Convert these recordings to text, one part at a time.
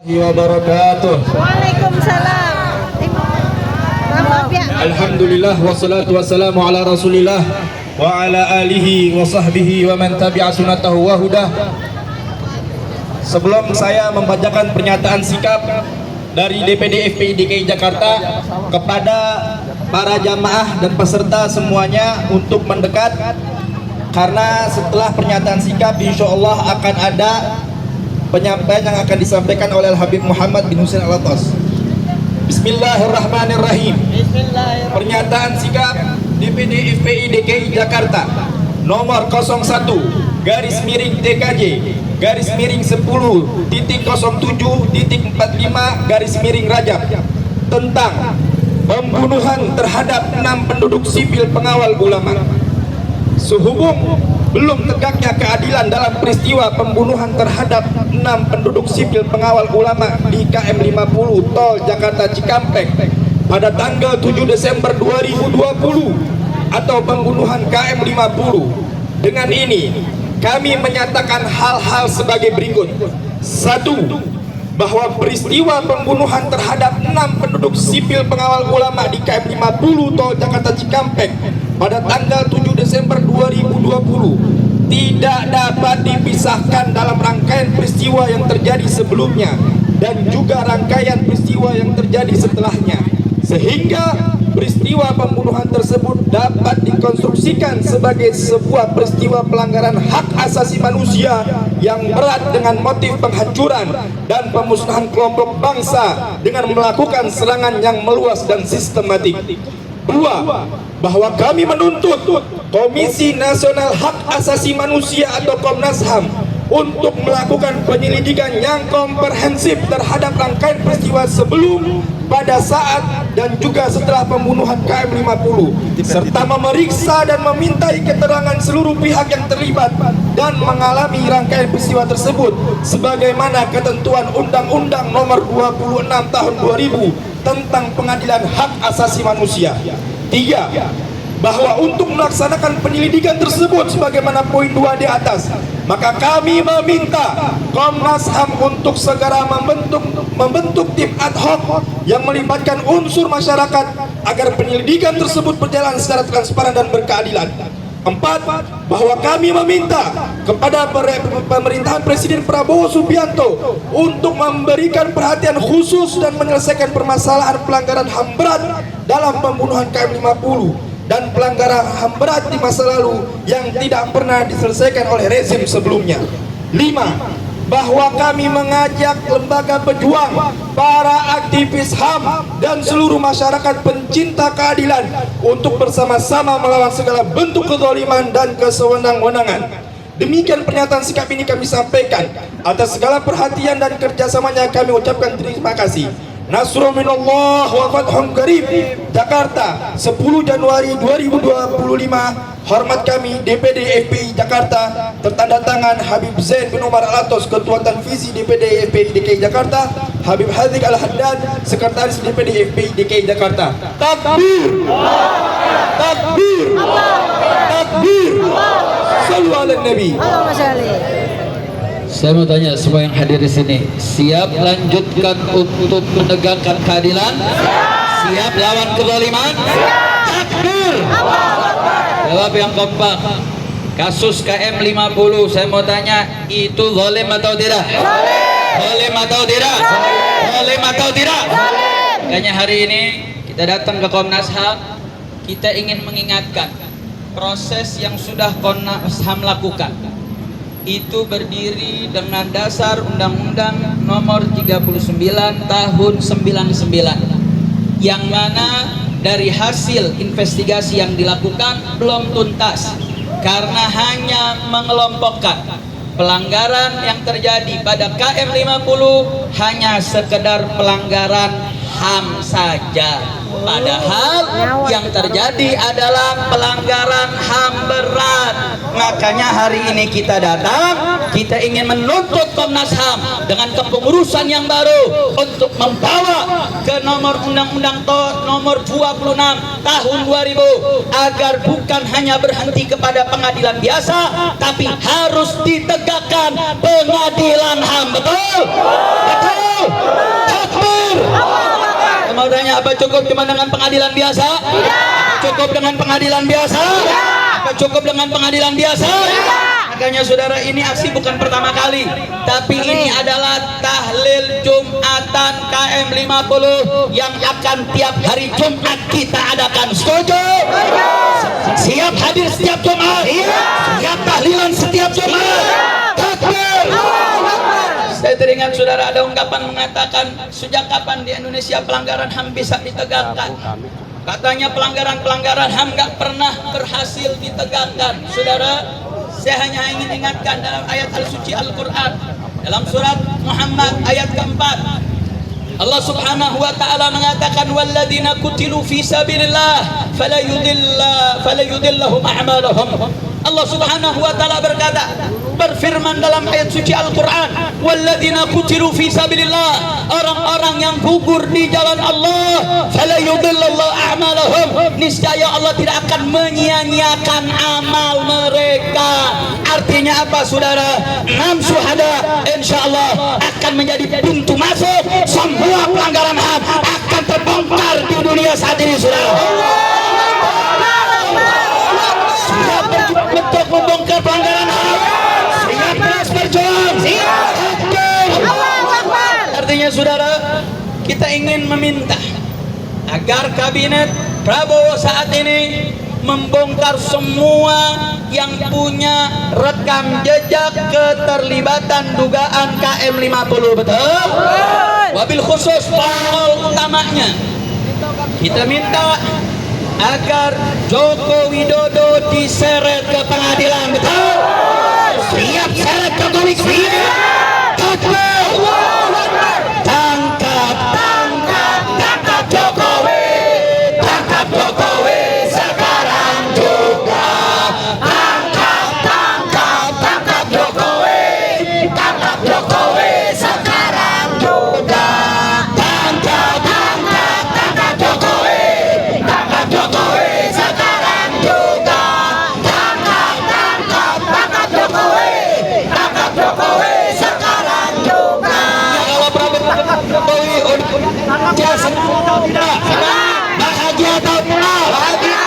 wabarakatuh. Waalaikumsalam. Maaf ya. Alhamdulillah wassalatu wassalamu ala Rasulillah wa ala alihi wa sahbihi wa man tabi'a sunnatahu wa hudah. Sebelum saya membacakan pernyataan sikap dari DPD FPI DKI Jakarta kepada para jamaah dan peserta semuanya untuk mendekat, karena setelah pernyataan sikap insya Allah akan ada penyampaian yang akan disampaikan oleh Habib Muhammad bin Husain Alatas. Bismillahirrahmanirrahim. Pernyataan sikap DPD FPI DKI Jakarta nomor 01 garis miring TKJ garis miring 10.07.45 garis miring Rajab tentang pembunuhan terhadap 6 penduduk sipil pengawal ulama. Sehubung belum tegaknya keadilan dalam peristiwa pembunuhan terhadap 6 penduduk sipil pengawal ulama di KM 50 Tol Jakarta Cikampek pada tanggal 7 Desember 2020 atau pembunuhan KM 50. Dengan ini kami menyatakan hal-hal sebagai berikut. 1. Bahwa peristiwa pembunuhan terhadap 6 penduduk sipil pengawal ulama di KM 50 Tol Jakarta Cikampek pada tanggal 7 Desember 2020 tidak dapat dipisahkan dalam rangkaian peristiwa yang terjadi sebelumnya dan juga rangkaian peristiwa yang terjadi setelahnya, sehingga peristiwa pembunuhan tersebut dapat dikonstruksikan sebagai sebuah peristiwa pelanggaran hak asasi manusia yang berat dengan motif penghancuran dan pemusnahan kelompok bangsa dengan melakukan serangan yang meluas dan sistematik. 2. Bahwa kami menuntut Komisi Nasional Hak Asasi Manusia atau Komnas HAM untuk melakukan penyelidikan yang komprehensif terhadap rangkaian peristiwa sebelum, pada saat, dan juga setelah pembunuhan KM 50 serta memeriksa dan memintai keterangan seluruh pihak yang terlibat dan mengalami rangkaian peristiwa tersebut sebagaimana ketentuan Undang-Undang Nomor 26 Tahun 2000 tentang Pengadilan Hak Asasi Manusia. 3. Bahwa untuk melaksanakan penyelidikan tersebut sebagaimana poin 2 di atas, maka kami meminta Komnas HAM untuk segera membentuk tim ad hoc yang melibatkan unsur masyarakat agar penyelidikan tersebut berjalan secara transparan dan berkeadilan. 4. Bahwa kami meminta kepada pemerintahan Presiden Prabowo Subianto untuk memberikan perhatian khusus dan menyelesaikan permasalahan pelanggaran HAM berat dalam pembunuhan KM 50 dan pelanggaran HAM berat di masa lalu yang tidak pernah diselesaikan oleh rezim sebelumnya. 5. Bahwa kami mengajak lembaga pejuang, para aktivis HAM dan seluruh masyarakat pencinta keadilan untuk bersama-sama melawan segala bentuk kezaliman dan kesewenang-wenangan. Demikian pernyataan sikap ini kami sampaikan. Atas segala perhatian dan kerjasamanya kami ucapkan terima kasih. Nasrul minallah wa fathun qarib. Jakarta 10 Januari 2025. Hormat kami DPD FPI Jakarta, tertanda tangan Habib Zain bin Umar Alatas, Ketua Tanfizi DPD FPI DKI Jakarta, Habib Hazik Al-Haddad, Sekretaris DPD FPI DKI Jakarta. Takbir, takbir, takbir, sallu ala Nabi. Saya mau tanya semua yang hadir di sini, siap lanjutkan untuk menegakkan keadilan? Siap lawan kezaliman? Takbir! Jawab yang kompak. Kasus KM 50, saya mau tanya, itu zalim atau tidak? Zalim atau tidak? Zalim atau tidak? Makanya hari ini kita datang ke Komnas HAM, kita ingin mengingatkan proses yang sudah Komnas HAM lakukan itu berdiri dengan dasar Undang-Undang Nomor 39 Tahun 99, yang mana dari hasil investigasi yang dilakukan belum tuntas karena hanya mengelompokkan pelanggaran yang terjadi pada KM 50 hanya sekedar pelanggaran HAM saja, padahal yang terjadi adalah pelanggaran HAM berat. Makanya hari ini kita datang, kita ingin menuntut Komnas HAM dengan kepengurusan yang baru untuk membawa ke nomor Undang-Undang Nomor 26 Tahun 2000 agar bukan hanya berhenti kepada pengadilan biasa, tapi harus ditegakkan pengadilan HAM. Betul? Betul? apa cukup cuma dengan pengadilan biasa? Apa cukup dengan pengadilan biasa? Apa cukup dengan pengadilan biasa? Makanya saudara, ini aksi bukan pertama kali, tapi ini adalah tahlil Jumatan KM 50 yang akan tiap hari Jumat kita adakan. Setuju? Siap hadir setiap Jumat? Siap tahlilan setiap Jumat? Takbir! Saya teringat saudara ada ungkapan mengatakan, sejak kapan di Indonesia pelanggaran HAM bisa ditegakkan? Katanya pelanggaran-pelanggaran HAM gak pernah berhasil ditegakkan. Saudara, saya hanya ingin ingatkan dalam ayat al-suci Al-Quran, dalam surat Muhammad ayat keempat, Allah subhanahu wa ta'ala mengatakan, walladzina kutilu fi sabilillah fala yudillahum a'malahum. Allah subhanahu wa ta'ala berfirman dalam ayat suci Al-Quran, walladzina kutilu fi sabilillah, orang-orang yang gugur di jalan Allah, fala yudillallahu a'malahum, niscaya Allah tidak akan menyia-nyiakan amal mereka. Artinya apa saudara? 6 syuhada insyaallah akan menjadi pintu masuk, semua pelanggaran HAM akan terbongkar di dunia saat ini saudara. Siap berjuang untuk membongkar pelanggaran HAM, siap terus berjuang. Artinya saudara, kita ingin meminta agar kabinet Prabowo saat ini membongkar semua yang punya rekam jejak keterlibatan dugaan KM 50, betul? Wabil khusus pangkal utamanya, kita minta agar Joko Widodo diseret ke pengadilan, betul? Siap seret Jokowi ke pengadilan? Tangkap, tangkap, tangkap Jokowi, tangkap Jokowi sekarang juga. Tangkap, tangkap, tangkap Jokowi, tangkap Jokowi sekarang juga. Tangkap, tangkap, tangkap Jokowi, tangkap Jokowi sekarang juga. Tangkap, tangkap, tangkap Jokowi, tangkap Jokowi sekarang juga. Kalau Jokowi dia senang atau tidak? Bahagia atau tidak? Bahagia.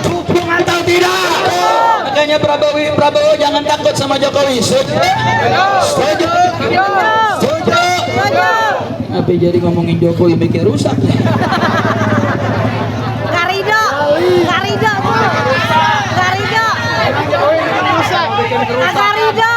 Dukung atau tidak? Makanya Prabowo jangan takut sama Jokowi. Setuju? Setuju? Setuju? Apa jadi ngomongin Jokowi bikin rusak? Garido, Garido, Garido, Garido.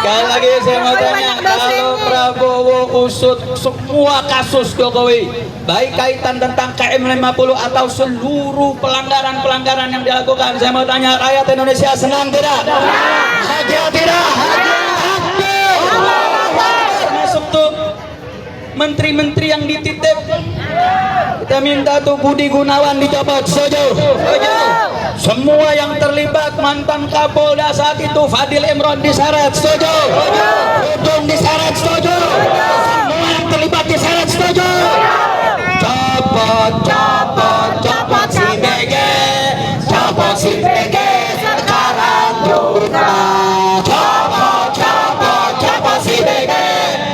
Sekali lagi saya mau tanya, kalau Prabowo usut semua kasus Jokowi, baik kaitan tentang KM 50 atau seluruh pelanggaran-pelanggaran yang dilakukan, saya mau tanya, rakyat Indonesia senang tidak? Bahagia tidak? Termasuk tuh menteri-menteri yang dititip, kita minta tuh Budi Gunawan dicopot. Setuju? Semua yang terlibat, mantan Kapolda saat itu Fadil Imron diseret. Setuju? Udung diseret. Setuju? Semua yang terlibat diseret. Setuju? Copot, copot, copot si BG, copot si BG sekarang juga. Copot, copot, copot si BG,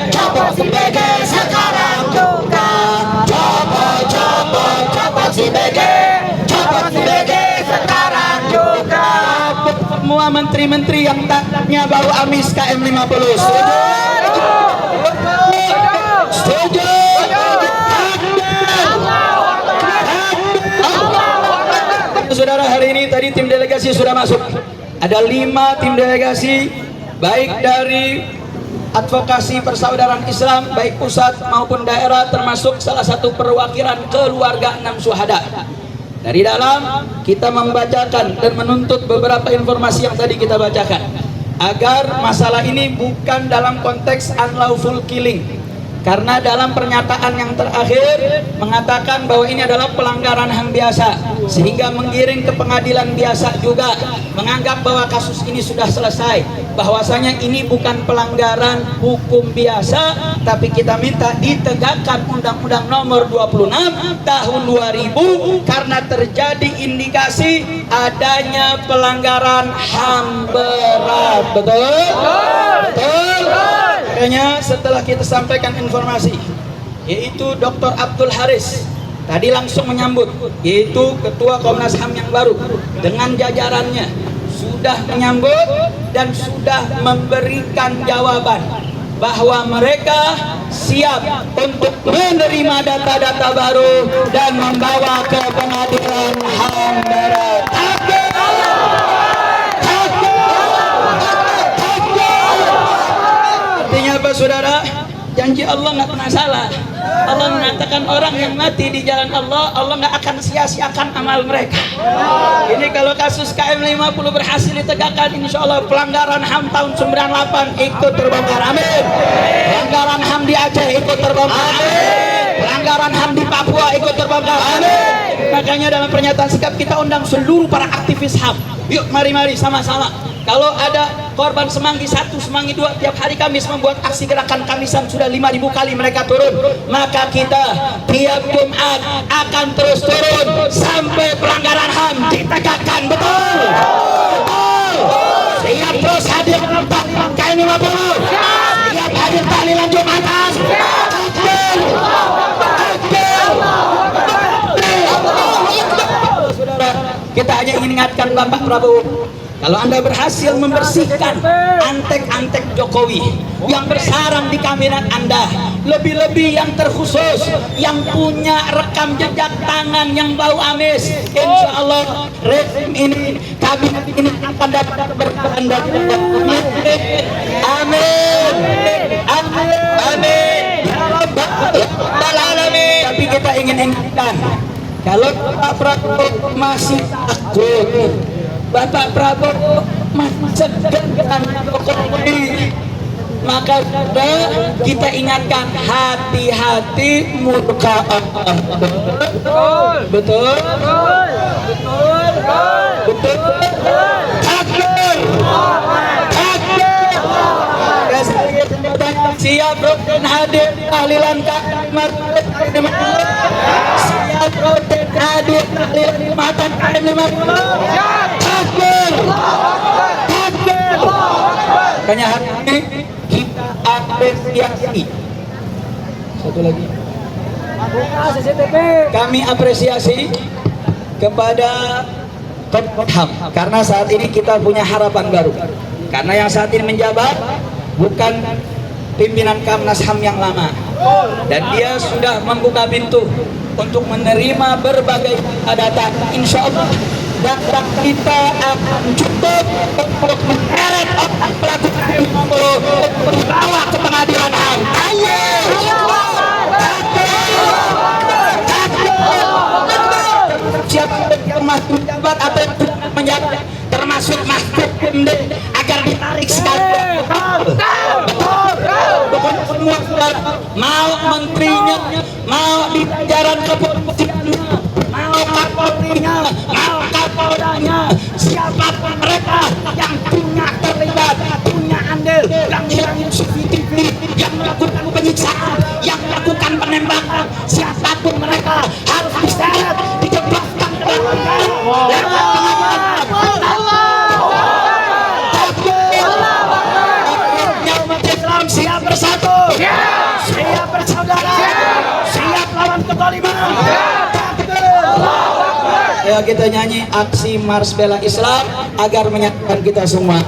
copot si BG sekarang juga. Copot, copot, copot si BG, copot si BG sekarang juga. Semua menteri-menteri yang taknya baru amis KM 50. Setuju? Setuju? Saudara, hari ini tadi tim delegasi sudah masuk. Ada 5 tim delegasi, baik dari advokasi persaudaraan Islam, baik pusat maupun daerah, termasuk salah satu perwakilan keluarga 6 syuhada. Dari dalam kita membacakan dan menuntut beberapa informasi yang tadi kita bacakan, agar masalah ini bukan dalam konteks unlawful killing, karena dalam pernyataan yang terakhir mengatakan bahwa ini adalah pelanggaran HAM biasa, sehingga menggiring ke pengadilan biasa juga, menganggap bahwa kasus ini sudah selesai, bahwasanya ini bukan pelanggaran hukum biasa, tapi kita minta ditegakkan Undang-Undang Nomor 26 Tahun 2000 karena terjadi indikasi adanya pelanggaran HAM berat. Betul? Betul? Makanya setelah kita sampaikan informasi yaitu Dr. Abdul Haris tadi langsung menyambut, yaitu Ketua Komnas HAM yang baru dengan jajarannya sudah menyambut dan sudah memberikan jawaban bahwa mereka siap untuk menerima data-data baru dan membawa ke pengadilan HAM berat. Artinya apa saudara? Janji Allah nggak pernah salah. Allah mengatakan orang yang mati di jalan Allah, Allah nggak akan sia-siakan amal mereka. Ini kalau kasus KM50 berhasil ditegakkan, insya Allah pelanggaran HAM tahun 98 ikut terbongkar. Amin. Pelanggaran HAM di Aceh ikut terbongkar. Amin. Pelanggaran HAM di Papua ikut terbongkar. Amin. Makanya dalam pernyataan sikap kita undang seluruh para aktivis HAM. Yuk mari-mari sama-sama. Kalau ada korban Semanggi 1, Semanggi 2, tiap hari Kamis membuat aksi gerakan Kamisan sudah 5.000 kali mereka turun, maka kita tiap Jumat akan terus turun sampai pelanggaran HAM ditegakkan. Betul? Betul? Siap terus hadir dalam tahlilan KM50. Siap hadir tahlilan Jumatan. Saudara, kita hanya ingin ingatkan Bapak Prabowo, kalau Anda berhasil membersihkan antek-antek Jokowi yang bersarang di kabinet Anda, lebih-lebih yang terkhusus yang punya rekam jejak tangan yang bau amis, insya Allah rezim ini, kabinet ini akan dapat berkah Anda. Amin. Amin. Amin. Amin. Ya Rabbal Alamin. Tapi kita ingin ingatkan, kalau Pak Prabowo masih takut, Bapak Prabowo masih segan Jokowi, maka kita ingatkan hati-hati murka Allah. Betul? Betul? Betul? Betul? Takbir! Takbir! Siap rutin hadir tahlilan KM50. Siap rutin hadir tahlilan Jumatan KM50. Takbir! Takbir! Makanya hari ini kita apresiasi. Satu lagi. Kami apresiasi kepada Komnas HAM karena saat ini kita punya harapan baru. Karena yang saat ini menjabat bukan pimpinan Komnas HAM yang lama, dan dia sudah membuka pintu untuk menerima berbagai data. Insya Allah data kita akan cukup untuk menyeret otak pelaku KM50 untuk dibawa ke pengadilan HAM. Ayo! Siapa yang masuk menjabat atau yang menjabat, termasuk Mahfud MD, agar ditarik sekali. Pokoknya semua saudara, mau menterinya, mau di jajaran kepolisiannya, mau kapolrinya, mau kapoldanya, siapapun mereka yang punya terlibat, punya andil, yang ngilangin CCTV, yang melakukan penyiksaan, yang melakukan penembakan, siapapun mereka harus diseret, dijebloskan ke dalam Islam. Siap bersatu, siap bersaudara, siap lawan kezaliman. Ya, kita nyanyi aksi Mars Bela Islam agar menyatukan kita semua.